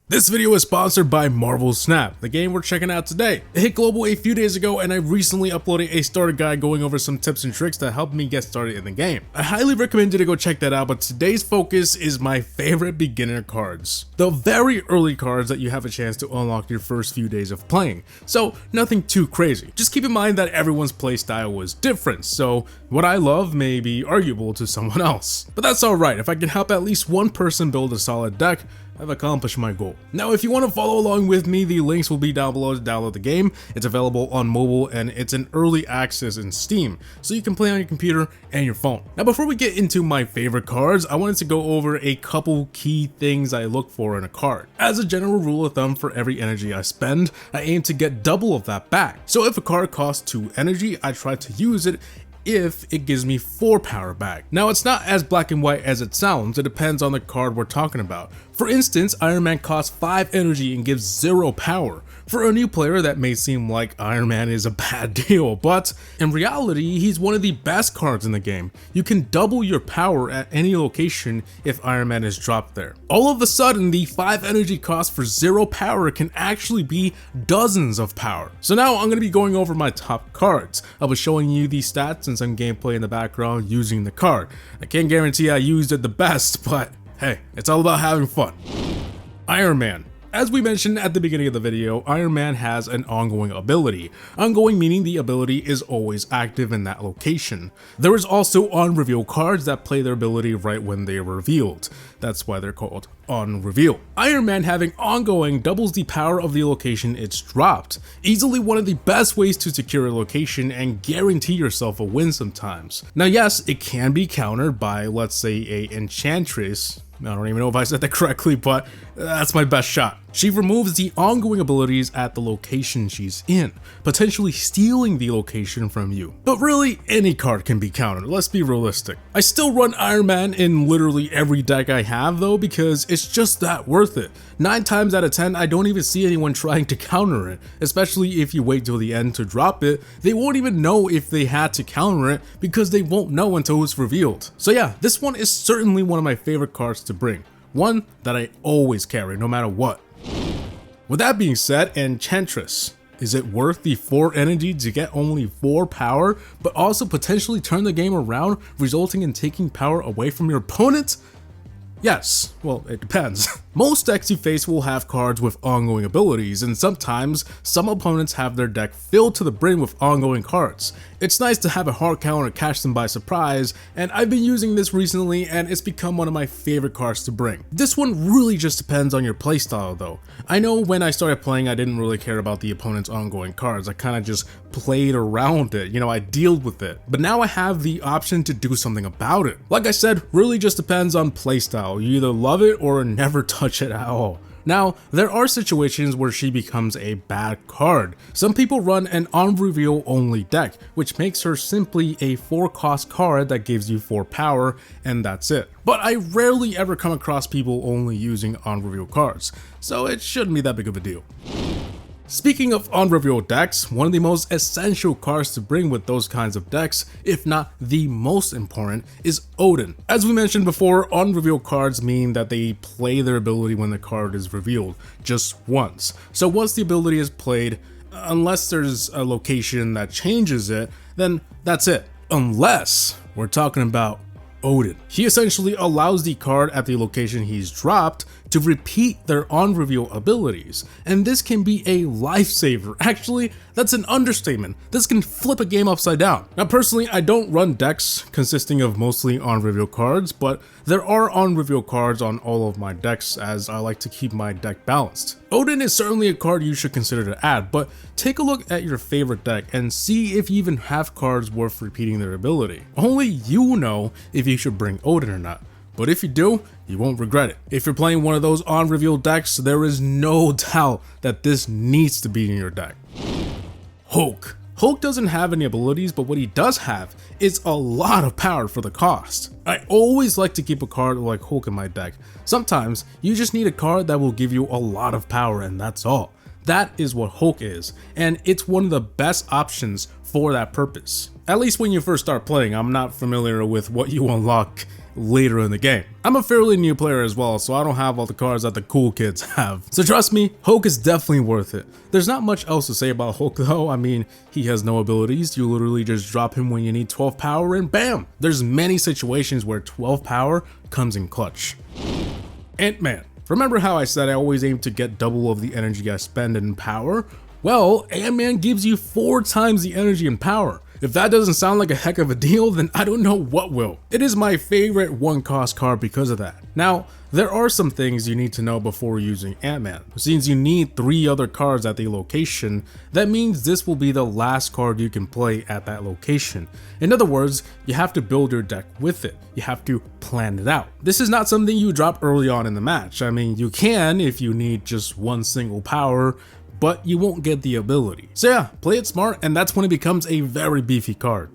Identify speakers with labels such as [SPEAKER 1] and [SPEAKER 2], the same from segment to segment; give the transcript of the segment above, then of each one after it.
[SPEAKER 1] This video is sponsored by Marvel Snap, the game we're checking out today. It hit global a few days ago and I recently uploaded a starter guide going over some tips and tricks that helped me get started in the game. I highly recommend you to go check that out, but today's focus is my favorite beginner cards. The very early cards that you have a chance to unlock your first few days of playing. So nothing too crazy. Just keep in mind that everyone's playstyle was different, so what I love may be arguable to someone else. But that's alright, if I can help at least one person build a solid deck, I've accomplished my goal. Now, if you want to follow along with me, the links will be down below to download the game. It's available on mobile and it's in early access in Steam, so you can play on your computer and your phone. Now, before we get into my favorite cards, I wanted to go over a couple key things I look for in a card. As a general rule of thumb, for every energy I spend, I aim to get double of that back. So if a card costs 2 energy, I try to use it if it gives me 4 power back. Now, it's not as black and white as it sounds, it depends on the card we're talking about. For instance, Iron Man costs 5 energy and gives 0 power. For a new player, that may seem like Iron Man is a bad deal, but in reality, he's one of the best cards in the game. You can double your power at any location if Iron Man is dropped there. All of a sudden, the 5 energy cost for 0 power can actually be dozens of power. So now I'm going to be going over my top cards. I'll be showing you the stats and some gameplay in the background using the card. I can't guarantee I used it the best, but hey, it's all about having fun. Iron Man. As we mentioned at the beginning of the video, Iron Man has an ongoing ability. Ongoing meaning the ability is always active in that location. There is also on-reveal cards that play their ability right when they are revealed. That's why they're called on-reveal. Iron Man having ongoing doubles the power of the location it's dropped. Easily one of the best ways to secure a location and guarantee yourself a win sometimes. Now yes, it can be countered by, let's say, a Enchantress. I don't even know if I said that correctly, but that's my best shot. She removes the ongoing abilities at the location she's in, potentially stealing the location from you. But really, any card can be countered, let's be realistic. I still run Iron Man in literally every deck I have though, because it's just that worth it. 9 times out of 10, I don't even see anyone trying to counter it, especially if you wait till the end to drop it. They won't even know if they had to counter it because they won't know until it's revealed. So yeah, this one is certainly one of my favorite cards to bring. One that I always carry, no matter what. With that being said, Enchantress. Is it worth the 4 energy to get only 4 power, but also potentially turn the game around, resulting in taking power away from your opponent? Yes, well, it depends. Most decks you face will have cards with ongoing abilities, and sometimes some opponents have their deck filled to the brim with ongoing cards. It's nice to have a hard counter catch them by surprise, and I've been using this recently and it's become one of my favorite cards to bring. This one really just depends on your playstyle though. I know when I started playing I didn't really care about the opponent's ongoing cards, I kinda just played around it, I dealt with it. But now I have the option to do something about it. Like I said, really just depends on playstyle. You either love it or never touch it at all. Now, there are situations where she becomes a bad card. Some people run an on-reveal only deck, which makes her simply a 4-cost card that gives you 4 power, and that's it. But I rarely ever come across people only using on-reveal cards, so it shouldn't be that big of a deal. Speaking of on-reveal decks, one of the most essential cards to bring with those kinds of decks, if not the most important, is Odin. As we mentioned before, on-reveal cards mean that they play their ability when the card is revealed, just once. So once the ability is played, unless there's a location that changes it, then that's it. Unless we're talking about Odin. He essentially allows the card at the location he's dropped to repeat their on-reveal abilities, and this can be a lifesaver. Actually, that's an understatement. This can flip a game upside down. Now personally, I don't run decks consisting of mostly on-reveal cards, but there are on-reveal cards on all of my decks as I like to keep my deck balanced. Odin is certainly a card you should consider to add, but take a look at your favorite deck and see if you even have cards worth repeating their ability. Only you know if you should bring Odin or not. But if you do, you won't regret it. If you're playing one of those on-reveal decks, there is no doubt that this needs to be in your deck. Hulk. Hulk doesn't have any abilities, but what he does have is a lot of power for the cost. I always like to keep a card like Hulk in my deck. Sometimes you just need a card that will give you a lot of power and that's all. That is what Hulk is, and it's one of the best options for that purpose. At least when you first start playing. I'm not familiar with what you unlock later in the game. I'm a fairly new player as well, so I don't have all the cards that the cool kids have. So trust me, Hulk is definitely worth it. There's not much else to say about Hulk though. I mean, he has no abilities. You literally just drop him when you need 12 power and bam! There's many situations where 12 power comes in clutch. Ant-Man. Remember how I said I always aim to get double of the energy I spend in power? Well, Ant-Man gives you 4 times the energy and power. If that doesn't sound like a heck of a deal, then I don't know what will. It is my favorite one-cost card because of that. Now, there are some things you need to know before using Ant-Man. Since you need 3 other cards at the location, that means this will be the last card you can play at that location. In other words, you have to build your deck with it. You have to plan it out. This is not something you drop early on in the match. I mean, you can if you need just one single power, but you won't get the ability. So yeah, play it smart, and that's when it becomes a very beefy card.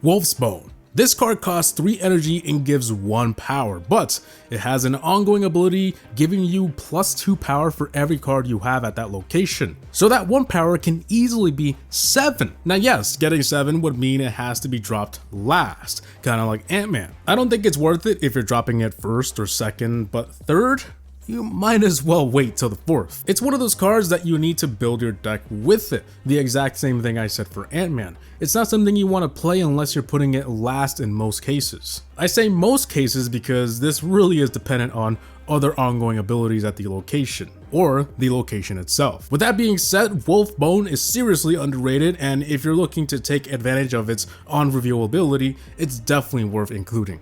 [SPEAKER 1] Wolf's Bone. This card costs 3 energy and gives 1 power, but it has an ongoing ability giving you +2 power for every card you have at that location. So that 1 power can easily be 7. Now yes, getting 7 would mean it has to be dropped last, kind of like Ant-Man. I don't think it's worth it if you're dropping it first or second, but third? You might as well wait till the 4th. It's one of those cards that you need to build your deck with it. The exact same thing I said for Ant-Man. It's not something you want to play unless you're putting it last in most cases. I say most cases because this really is dependent on other ongoing abilities at the location, or the location itself. With that being said, Wolf Bone is seriously underrated, and if you're looking to take advantage of its on-reveal ability, it's definitely worth including.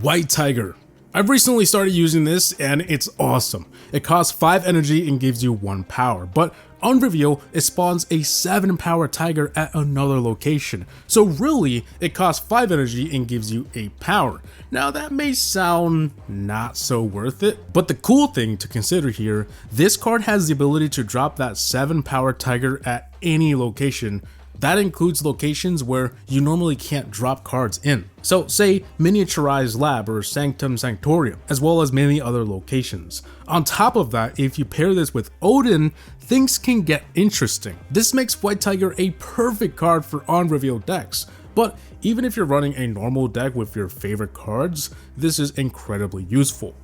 [SPEAKER 1] White Tiger. I've recently started using this and it's awesome. It costs 5 energy and gives you 1 power, but on reveal, it spawns a 7 power tiger at another location. So really, it costs 5 energy and gives you 8 power. Now that may sound not so worth it, but the cool thing to consider here, this card has the ability to drop that 7 power tiger at any location. That includes locations where you normally can't drop cards in. So say Miniaturized Lab or Sanctum Sanctorium, as well as many other locations. On top of that, if you pair this with Odin, things can get interesting. This makes White Tiger a perfect card for on-reveal decks. But even if you're running a normal deck with your favorite cards, this is incredibly useful.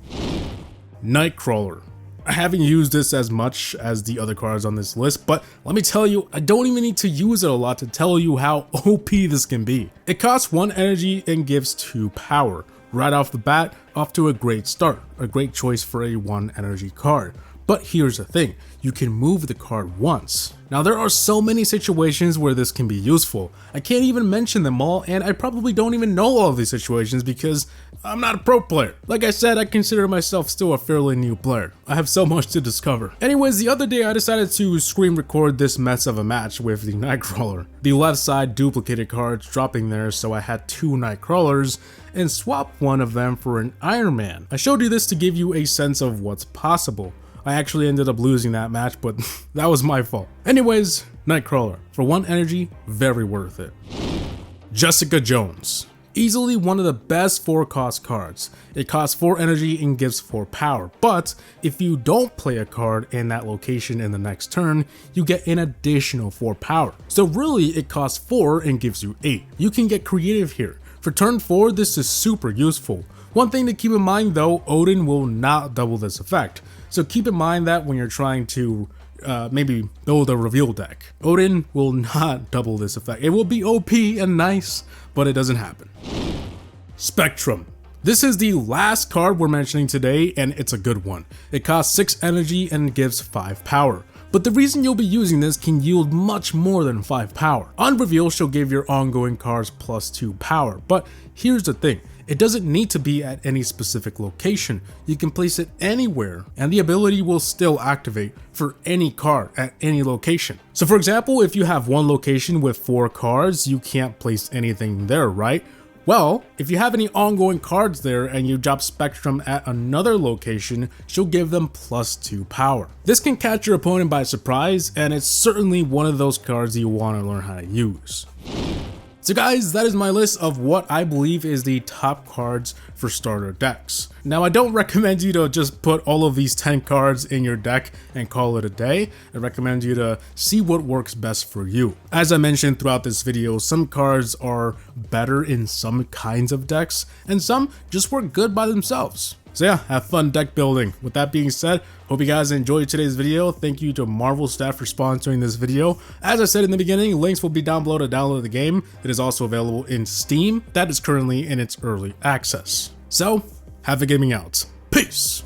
[SPEAKER 1] Nightcrawler. I haven't used this as much as the other cards on this list, but let me tell you, I don't even need to use it a lot to tell you how OP this can be. It costs 1 energy and gives 2 power. Right off the bat, off to a great start, a great choice for a 1 energy card. But here's the thing, you can move the card once. Now there are so many situations where this can be useful. I can't even mention them all, and I probably don't even know all of these situations because I'm not a pro player. Like I said, I consider myself still a fairly new player. I have so much to discover. Anyways, the other day I decided to screen record this mess of a match with the Nightcrawler. The left side duplicated cards dropping there, so I had 2 Nightcrawlers and swapped one of them for an Iron Man. I showed you this to give you a sense of what's possible. I actually ended up losing that match, but that was my fault. Anyways, Nightcrawler. For 1 energy, very worth it. Jessica Jones. Easily one of the best 4-cost cards. It costs 4 energy and gives 4 power, but if you don't play a card in that location in the next turn, you get an additional 4 power. So really, it costs 4 and gives you 8. You can get creative here. For turn 4, this is super useful. One thing to keep in mind though, Odin will not double this effect. So keep in mind that when you're trying to maybe build a reveal deck. Odin will not double this effect. It will be OP and nice, but it doesn't happen. Spectrum. This is the last card we're mentioning today, and it's a good one. It costs 6 energy and gives 5 power. But the reason you'll be using this can yield much more than 5 power. On reveal, she'll give your ongoing cards +2 power, but here's the thing. It doesn't need to be at any specific location. You can place it anywhere and the ability will still activate for any card at any location. So for example, if you have one location with 4 cards, you can't place anything there, right? Well, if you have any ongoing cards there and you drop Spectrum at another location, she'll give them +2 power. This can catch your opponent by surprise, and it's certainly one of those cards you want to learn how to use. So guys, that is my list of what I believe is the top cards for starter decks. Now I don't recommend you to just put all of these 10 cards in your deck and call it a day. I recommend you to see what works best for you. As I mentioned throughout this video, some cards are better in some kinds of decks and some just work good by themselves. So yeah, have fun deck building. With that being said, hope you guys enjoyed today's video. Thank you to Marvel staff for sponsoring this video. As I said in the beginning, links will be down below to download the game. It is also available in Steam. That is currently in its early access. So, have a gaming out. Peace!